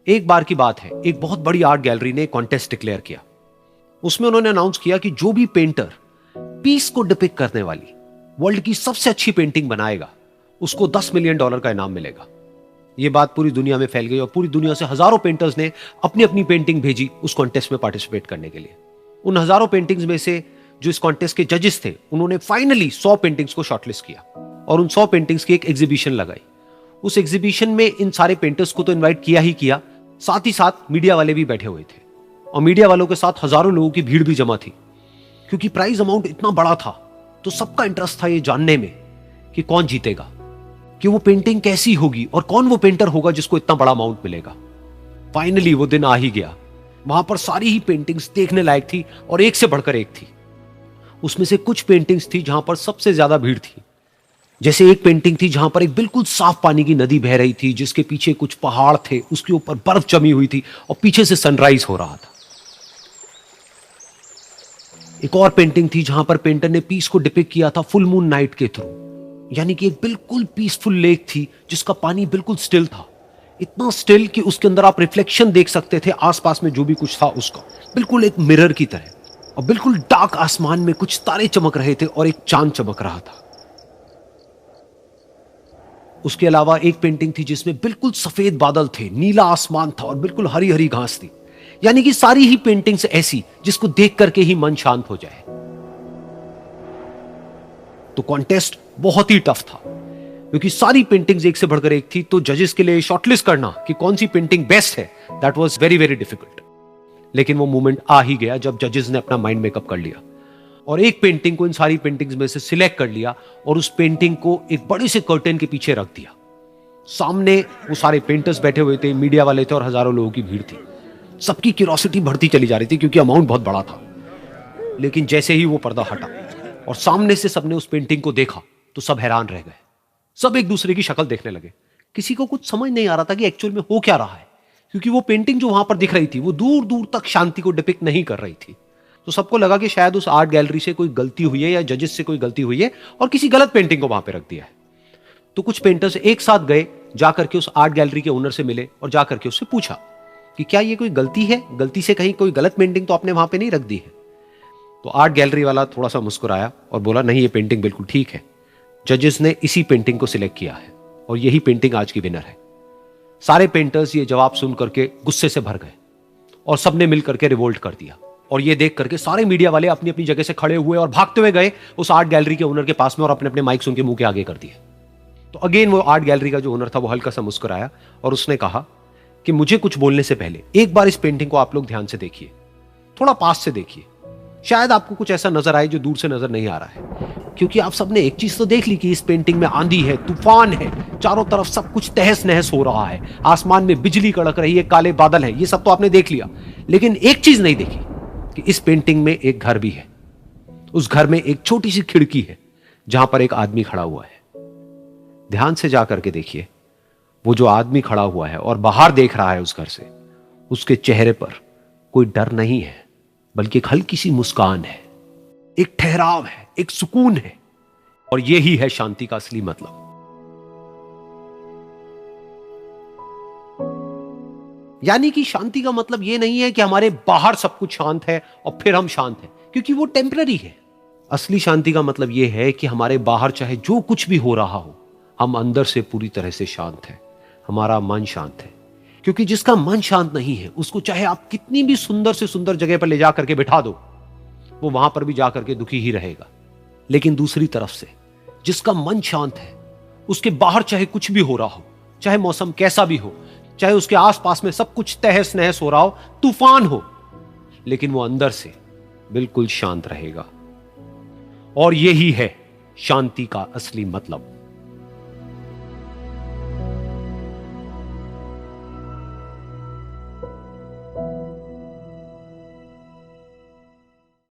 एक बार की बात है, एक बहुत बड़ी आर्ट गैलरी ने कॉन्टेस्ट डिक्लेयर किया। उसमें उन्होंने अनाउंस किया कि जो भी पेंटर पीस को डिपिक्ट करने वाली वर्ल्ड की सबसे अच्छी पेंटिंग बनाएगा, उसको $10 मिलियन का इनाम मिलेगा। यह बात पूरी दुनिया में फैल गई और पूरी दुनिया से हजारों पेंटर्स ने अपनी अपनी पेंटिंग भेजी उस कॉन्टेस्ट में पार्टिसिपेट करने के लिए। उन हजारों पेंटिंग्स में से जो इस कॉन्टेस्ट के जजेस थे, उन्होंने फाइनली 100 पेंटिंग्स को शॉर्टलिस्ट किया और उन 100 पेंटिंग्स की एक एग्जीबिशन लगाई। उस एग्जीबिशन में इन सारे पेंटर्स को तो इनवाइट किया ही किया, साथ ही साथ मीडिया वाले भी बैठे हुए थे और मीडिया वालों के साथ हजारों लोगों की भीड़ भी जमा थी। क्योंकि प्राइज अमाउंट इतना बड़ा था तो सबका इंटरेस्ट था ये जानने में कि कौन जीतेगा, कि वो पेंटिंग कैसी होगी और कौन वो पेंटर होगा जिसको इतना बड़ा अमाउंट मिलेगा। फाइनली वो दिन आ ही गया। वहां पर सारी ही पेंटिंग्स देखने लायक थी और एक से बढ़कर एक थी। उसमें से कुछ पेंटिंग्स थी जहां पर सबसे ज्यादा भीड़ थी। जैसे एक पेंटिंग थी जहां पर एक बिल्कुल साफ पानी की नदी बह रही थी, जिसके पीछे कुछ पहाड़ थे, उसके ऊपर बर्फ जमी हुई थी और पीछे से सनराइज हो रहा था। एक और पेंटिंग थी जहां पर पेंटर ने पीस को डिपिक्ट किया था फुल मून नाइट के थ्रू, यानी कि एक बिल्कुल पीसफुल लेक थी जिसका पानी बिल्कुल स्टिल था, इतना स्टिल कि उसके अंदर आप रिफ्लेक्शन देख सकते थे आसपास में जो भी कुछ था उसका, बिल्कुल एक मिरर की तरह। और बिल्कुल डार्क आसमान में कुछ तारे चमक रहे थे और एक चांद चमक रहा था। उसके अलावा एक पेंटिंग थी जिसमें बिल्कुल सफेद बादल थे, नीला आसमान था और बिल्कुल हरी हरी घास थी। यानी कि सारी ही पेंटिंग्स ऐसी जिसको देख करके ही मन शांत हो जाए। तो कॉन्टेस्ट बहुत ही टफ था क्योंकि सारी पेंटिंग्स एक से बढ़कर एक थी। तो जजेस के लिए शॉर्टलिस्ट करना कि कौन सी पेंटिंग बेस्ट है, that was very very difficult. लेकिन वो मोमेंट आ ही गया जब जजेस ने अपना माइंड मेकअप कर लिया और एक पेंटिंग को इन सारी पेंटिंग्स में से सिलेक्ट कर लिया और उस पेंटिंग को एक बड़े से कर्टेन के पीछे रख दिया। सामने वो सारे पेंटर्स बैठे हुए थे, मीडिया वाले थे और हजारों लोगों की भीड़ थी। सबकी क्यूरियोसिटी बढ़ती चली जा रही थी क्योंकि अमाउंट बहुत बड़ा था। लेकिन जैसे ही वो पर्दा हटा और सामने से सबने उस पेंटिंग को देखा तो सब हैरान रह गए। सब एक दूसरे की शक्ल देखने लगे। किसी को कुछ समझ नहीं आ रहा था कि एक्चुअल में हो क्या रहा है, क्योंकि वो पेंटिंग जो वहां पर दिख रही थी वो दूर दूर तक शांति को डिपिक्ट नहीं कर रही थी। तो सबको लगा कि शायद उस आर्ट गैलरी से कोई गलती हुई है या जजेस से कोई गलती हुई है और किसी गलत पेंटिंग को वहां पे रख दिया है। तो कुछ पेंटर्स एक साथ गए, जाकर के उस आर्ट गैलरी के ओनर से मिले और जाकर के उससे पूछा कि क्या ये कोई गलती है, गलती से कहीं कोई गलत पेंटिंग तो आपने वहां पे नहीं रख दी है। तो आर्ट गैलरी वाला थोड़ा सा मुस्कुराया और बोला, नहीं, ये पेंटिंग बिल्कुल ठीक है। जजेस ने इसी पेंटिंग को सिलेक्ट किया है और यही पेंटिंग आज की विनर है। सारे पेंटर्स ये जवाब सुन करके गुस्से से भर गए और सबने मिल करके रिवोल्ट कर दिया। और ये देख करके सारे मीडिया वाले अपनी अपनी जगह से खड़े हुए और भागते हुए गए उस आर्ट गैलरी के ओनर के पास में और अपने अपने माइक्स उनके मुंह के आगे कर दिए। तो अगेन वो आर्ट गैलरी का जो ओनर था वो हल्का सा मुस्कुराया और उसने कहा कि मुझे कुछ बोलने से पहले एक बार इस पेंटिंग को आप लोग ध्यान से देखिए, थोड़ा पास से देखिए, शायद आपको कुछ ऐसा नजर आए जो दूर से नजर नहीं आ रहा है। क्योंकि आप सबने एक चीज तो देख ली कि इस पेंटिंग में आंधी है, तूफान है, चारों तरफ सब कुछ तहस नहस हो रहा है, आसमान में बिजली कड़क रही है, काले बादल है, ये सब तो आपने देख लिया। लेकिन एक चीज नहीं देखी कि इस पेंटिंग में एक घर भी है। उस घर में एक छोटी सी खिड़की है जहां पर एक आदमी खड़ा हुआ है। ध्यान से जाकर के देखिए, वो जो आदमी खड़ा हुआ है और बाहर देख रहा है उस घर से, उसके चेहरे पर कोई डर नहीं है, बल्कि एक हल्की सी मुस्कान है, एक ठहराव है, एक सुकून है। और यही है शांति का असली मतलब। यानी कि शांति का मतलब यह नहीं है कि हमारे बाहर सब कुछ शांत है और फिर हम शांत हैं, क्योंकि वो टेम्पररी है। असली शांति का मतलब यह है कि हमारे बाहर चाहे जो कुछ भी हो रहा हो, हम अंदर से पूरी तरह से शांत हैं, हमारा मन शांत है। क्योंकि जिसका मन शांत नहीं है, उसको चाहे आप कितनी भी सुंदर से सुंदर जगह पर ले जाकर के बिठा दो, वो वहां पर भी जाकर के दुखी ही रहेगा। लेकिन दूसरी तरफ से जिसका मन शांत है, उसके बाहर चाहे कुछ भी हो रहा हो, चाहे मौसम कैसा भी हो, चाहे उसके आसपास में सब कुछ तहस नहस हो रहा हो, तूफान हो, लेकिन वो अंदर से बिल्कुल शांत रहेगा। और यही है शांति का असली मतलब।